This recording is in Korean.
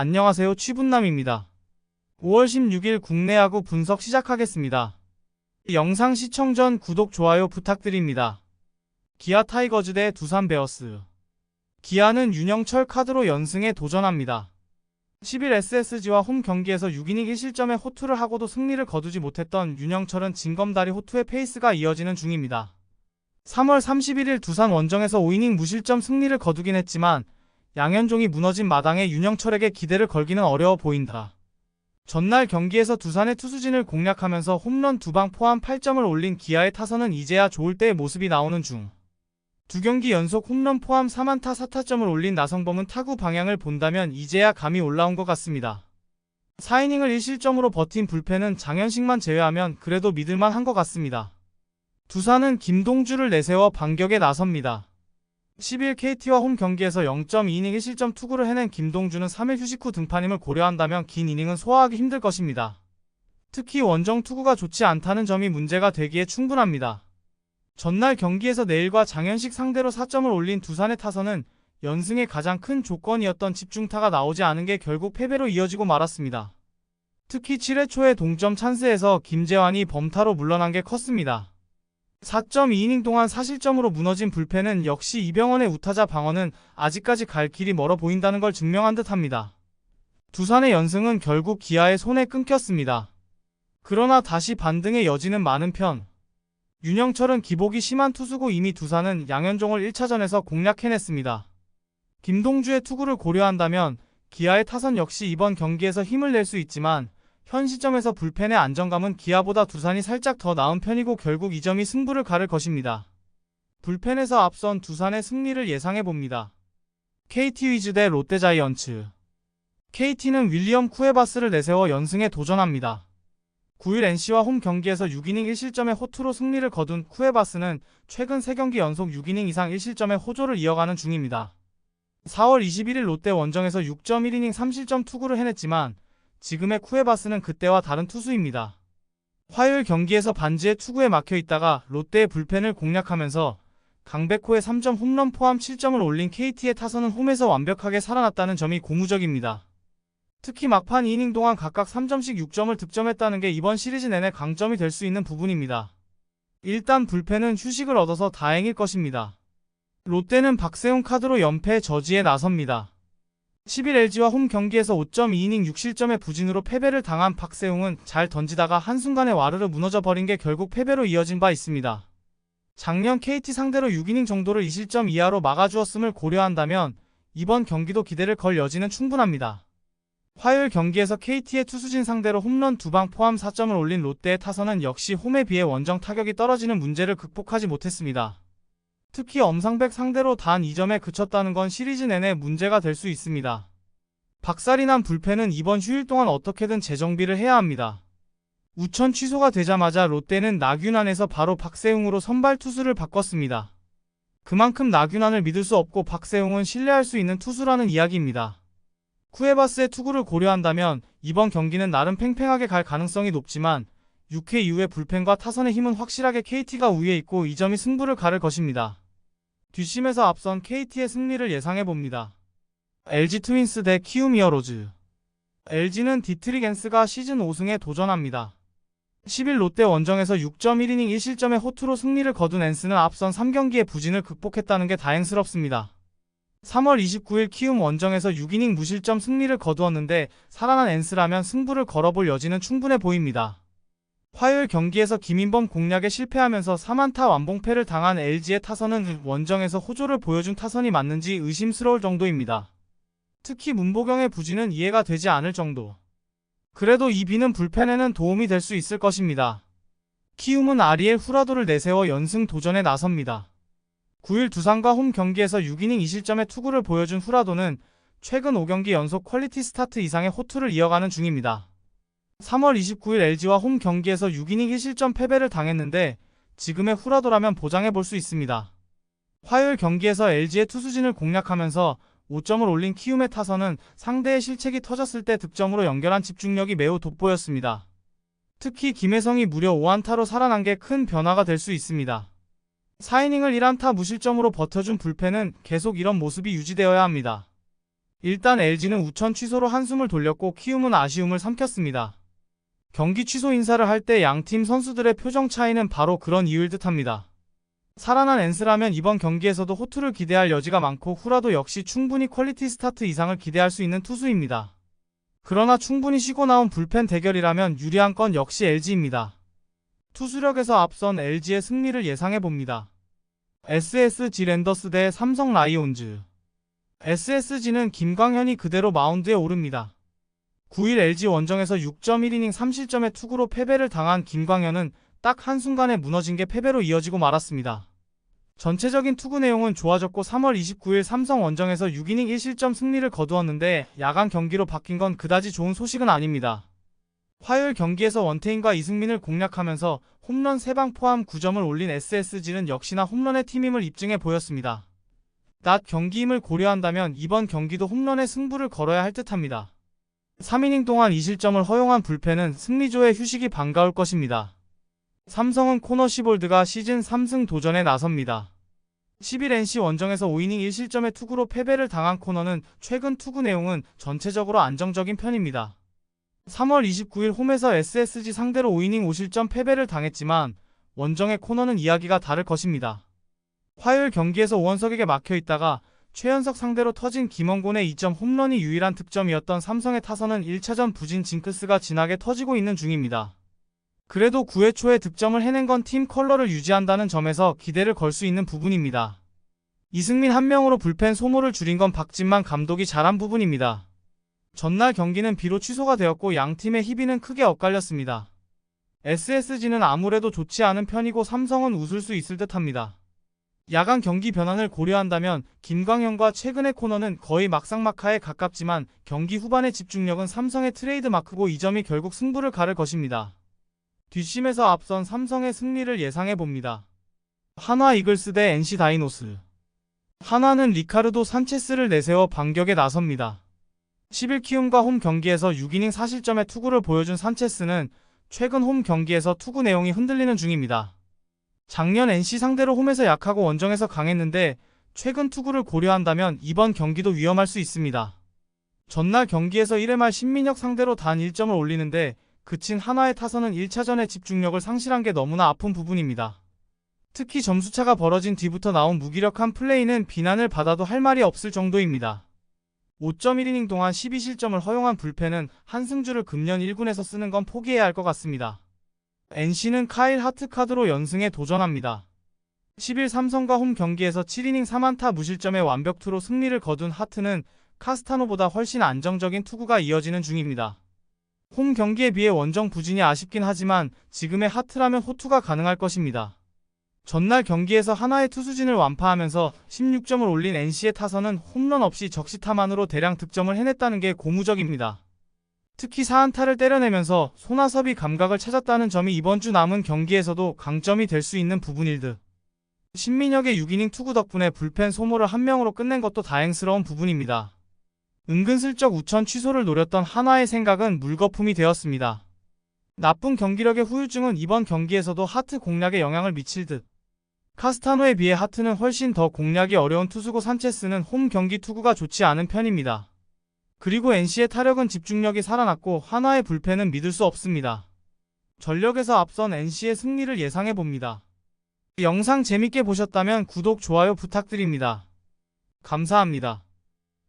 안녕하세요. 취분남입니다. 5월 16일 국내 야구 분석 시작하겠습니다. 영상 시청 전 구독, 좋아요 부탁드립니다. 기아 타이거즈 대 두산 베어스. 기아는 윤영철 카드로 연승에 도전합니다. 10일 SSG와 홈 경기에서 6이닝 1실점의 호투를 하고도 승리를 거두지 못했던 윤영철은 징검다리 호투의 페이스가 이어지는 중입니다. 3월 31일 두산 원정에서 5이닝 무실점 승리를 거두긴 했지만 양현종이 무너진 마당에 윤영철에게 기대를 걸기는 어려워 보인다. 전날 경기에서 두산의 투수진을 공략하면서 홈런 2방 포함 8점을 올린 기아의 타선은 이제야 좋을 때의 모습이 나오는 중. 2경기 연속 홈런 포함 4안타 4타점을 올린 나성범은 타구 방향을 본다면 이제야 감이 올라온 것 같습니다. 4이닝을 1실점으로 버틴 불펜은 장현식만 제외하면 그래도 믿을만 한 것 같습니다. 두산은 김동주를 내세워 반격에 나섭니다. 10일 KT와 홈 경기에서 0.2이닝 1실점 투구를 해낸 김동주는 3일 휴식 후 등판임을 고려한다면 긴 이닝은 소화하기 힘들 것입니다. 특히 원정 투구가 좋지 않다는 점이 문제가 되기에 충분합니다. 전날 경기에서 내일과 장현식 상대로 4점을 올린 두산의 타선은 연승의 가장 큰 조건이었던 집중타가 나오지 않은 게 결국 패배로 이어지고 말았습니다. 특히 7회 초의 동점 찬스에서 김재환이 범타로 물러난 게 컸습니다. 4.2이닝 동안 4실점으로 무너진 불펜은 역시 이병헌의 우타자 방어는 아직까지 갈 길이 멀어 보인다는 걸 증명한 듯합니다. 두산의 연승은 결국 기아의 손에 끊겼습니다. 그러나 다시 반등의 여지는 많은 편. 윤영철은 기복이 심한 투수고 이미 두산은 양현종을 1차전에서 공략해냈습니다. 김동주의 투구를 고려한다면 기아의 타선 역시 이번 경기에서 힘을 낼 수 있지만 현 시점에서 불펜의 안정감은 기아보다 두산이 살짝 더 나은 편이고 결국 이 점이 승부를 가를 것입니다. 불펜에서 앞선 두산의 승리를 예상해봅니다. KT 위즈 대 롯데 자이언츠. KT는 윌리엄 쿠에바스를 내세워 연승에 도전합니다. 9일 NC와 홈 경기에서 6이닝 1실점의 호투로 승리를 거둔 쿠에바스는 최근 3경기 연속 6이닝 이상 1실점의 호조를 이어가는 중입니다. 4월 21일 롯데 원정에서 6.1이닝 3실점 투구를 해냈지만 지금의 쿠에바스는 그때와 다른 투수입니다. 화요일 경기에서 반지의 투구에 막혀있다가 롯데의 불펜을 공략하면서 강백호의 3점 홈런 포함 7점을 올린 KT의 타선은 홈에서 완벽하게 살아났다는 점이 고무적입니다. 특히 막판 2이닝 동안 각각 3점씩 6점을 득점했다는 게 이번 시리즈 내내 강점이 될 수 있는 부분입니다. 일단 불펜은 휴식을 얻어서 다행일 것입니다. 롯데는 박세웅 카드로 연패 저지에 나섭니다. 10일 LG와 홈 경기에서 5.2이닝 6실점의 부진으로 패배를 당한 박세웅은 잘 던지다가 한순간에 와르르 무너져 버린 게 결국 패배로 이어진 바 있습니다. 작년 KT 상대로 6이닝 정도를 2실점 이하로 막아주었음을 고려한다면 이번 경기도 기대를 걸 여지는 충분합니다. 화요일 경기에서 KT의 투수진 상대로 홈런 2방 포함 4점을 올린 롯데의 타선은 역시 홈에 비해 원정 타격이 떨어지는 문제를 극복하지 못했습니다. 특히 엄상백 상대로 단 2점에 그쳤다는 건 시리즈 내내 문제가 될 수 있습니다. 박살이 난 불펜은 이번 휴일 동안 어떻게든 재정비를 해야 합니다. 우천 취소가 되자마자 롯데는 나균안에서 바로 박세웅으로 선발 투수를 바꿨습니다. 그만큼 나균안을 믿을 수 없고 박세웅은 신뢰할 수 있는 투수라는 이야기입니다. 쿠에바스의 투구를 고려한다면 이번 경기는 나름 팽팽하게 갈 가능성이 높지만 6회 이후의 불펜과 타선의 힘은 확실하게 KT가 우위에 있고 이 점이 승부를 가를 것입니다. 뒷심에서 앞선 KT의 승리를 예상해봅니다. LG 트윈스 대 키움 히어로즈. LG는 디트리겐스가 시즌 5승에 도전합니다. 10일 롯데 원정에서 6.1이닝 1실점의 호투로 승리를 거둔 엔스는 앞선 3경기의 부진을 극복했다는 게 다행스럽습니다. 3월 29일 키움 원정에서 6이닝 무실점 승리를 거두었는데 살아난 엔스라면 승부를 걸어볼 여지는 충분해 보입니다. 화요일 경기에서 김인범 공략에 실패하면서 3안타 완봉패를 당한 LG의 타선은 원정에서 호조를 보여준 타선이 맞는지 의심스러울 정도입니다. 특히 문보경의 부진은 이해가 되지 않을 정도. 그래도 이 비는 불펜에는 도움이 될 수 있을 것입니다. 키움은 아리엘 후라도를 내세워 연승 도전에 나섭니다. 9일 두산과 홈 경기에서 6이닝 2실점의 투구를 보여준 후라도는 최근 5경기 연속 퀄리티 스타트 이상의 호투를 이어가는 중입니다. 3월 29일 LG와 홈 경기에서 6이닝 1실점 패배를 당했는데 지금의 후라도라면 보장해볼 수 있습니다. 화요일 경기에서 LG의 투수진을 공략하면서 5점을 올린 키움의 타선은 상대의 실책이 터졌을 때 득점으로 연결한 집중력이 매우 돋보였습니다. 특히 김혜성이 무려 5안타로 살아난 게 큰 변화가 될 수 있습니다. 4이닝을 1안타 무실점으로 버텨준 불펜은 계속 이런 모습이 유지되어야 합니다. 일단 LG는 우천 취소로 한숨을 돌렸고 키움은 아쉬움을 삼켰습니다. 경기 취소 인사를 할 때 양팀 선수들의 표정 차이는 바로 그런 이유일 듯합니다. 살아난 엔스라면 이번 경기에서도 호투를 기대할 여지가 많고 후라도 역시 충분히 퀄리티 스타트 이상을 기대할 수 있는 투수입니다. 그러나 충분히 쉬고 나온 불펜 대결이라면 유리한 건 역시 LG입니다. 투수력에서 앞선 LG의 승리를 예상해봅니다. SSG 랜더스 대 삼성 라이온즈. SSG는 김광현이 그대로 마운드에 오릅니다. 9일 LG 원정에서 6.1이닝 3실점의 투구로 패배를 당한 김광현은 딱 한순간에 무너진 게 패배로 이어지고 말았습니다. 전체적인 투구 내용은 좋아졌고 3월 29일 삼성 원정에서 6이닝 1실점 승리를 거두었는데 야간 경기로 바뀐 건 그다지 좋은 소식은 아닙니다. 화요일 경기에서 원태인과 이승민을 공략하면서 홈런 3방 포함 9점을 올린 SSG는 역시나 홈런의 팀임을 입증해 보였습니다. 낮 경기임을 고려한다면 이번 경기도 홈런의 승부를 걸어야 할 듯합니다. 3이닝 동안 2실점을 허용한 불펜은 승리조의 휴식이 반가울 것입니다. 삼성은 코너 시볼드가 시즌 3승 도전에 나섭니다. 10일 NC 원정에서 5이닝 1실점의 투구로 패배를 당한 코너는 최근 투구 내용은 전체적으로 안정적인 편입니다. 3월 29일 홈에서 SSG 상대로 5이닝 5실점 패배를 당했지만 원정의 코너는 이야기가 다를 것입니다. 화요일 경기에서 오원석에게 막혀있다가 최연석 상대로 터진 김원곤의 2점 홈런이 유일한 득점이었던 삼성의 타선은 1차전 부진 징크스가 진하게 터지고 있는 중입니다. 그래도 9회 초에 득점을 해낸 건 팀 컬러를 유지한다는 점에서 기대를 걸 수 있는 부분입니다. 이승민 한 명으로 불펜 소모를 줄인 건 박진만 감독이 잘한 부분입니다. 전날 경기는 비로 취소가 되었고 양팀의 희비는 크게 엇갈렸습니다. SSG는 아무래도 좋지 않은 편이고 삼성은 웃을 수 있을 듯합니다. 야간 경기 변환을 고려한다면 김광현과 최근의 코너는 거의 막상막하에 가깝지만 경기 후반의 집중력은 삼성의 트레이드 마크고 이 점이 결국 승부를 가를 것입니다. 뒷심에서 앞선 삼성의 승리를 예상해봅니다. 한화 이글스 대 NC 다이노스. 한화는 리카르도 산체스를 내세워 반격에 나섭니다. 10일 키움과 홈 경기에서 6이닝 4실점의 투구를 보여준 산체스는 최근 홈 경기에서 투구 내용이 흔들리는 중입니다. 작년 NC 상대로 홈에서 약하고 원정에서 강했는데 최근 투구를 고려한다면 이번 경기도 위험할 수 있습니다. 전날 경기에서 1회 말 신민혁 상대로 단 1점을 올리는데 그친 한화의 타선은 1차전에 집중력을 상실한 게 너무나 아픈 부분입니다. 특히 점수차가 벌어진 뒤부터 나온 무기력한 플레이는 비난을 받아도 할 말이 없을 정도입니다. 5.1이닝 동안 12실점을 허용한 불펜은 한승주를 금년 1군에서 쓰는 건 포기해야 할 것 같습니다. NC는 카일 하트카드로 연승에 도전합니다. 10일 삼성과 홈 경기에서 7이닝 3안타 무실점의 완벽투로 승리를 거둔 하트는 카스타노보다 훨씬 안정적인 투구가 이어지는 중입니다. 홈 경기에 비해 원정 부진이 아쉽긴 하지만 지금의 하트라면 호투가 가능할 것입니다. 전날 경기에서 하나의 투수진을 완파하면서 16점을 올린 NC의 타선은 홈런 없이 적시타만으로 대량 득점을 해냈다는 게 고무적입니다. 특히 4안타를 때려내면서 손아섭이 감각을 찾았다는 점이 이번 주 남은 경기에서도 강점이 될 수 있는 부분일 듯. 신민혁의 6이닝 투구 덕분에 불펜 소모를 한 명으로 끝낸 것도 다행스러운 부분입니다. 은근슬쩍 우천 취소를 노렸던 한화의 생각은 물거품이 되었습니다. 나쁜 경기력의 후유증은 이번 경기에서도 하트 공략에 영향을 미칠 듯. 카스타노에 비해 하트는 훨씬 더 공략이 어려운 투수고 산체스는 홈 경기 투구가 좋지 않은 편입니다. 그리고 NC의 타력은 집중력이 살아났고 한화의 불펜은 믿을 수 없습니다. 전력에서 앞선 NC의 승리를 예상해봅니다. 영상 재밌게 보셨다면 구독, 좋아요 부탁드립니다. 감사합니다.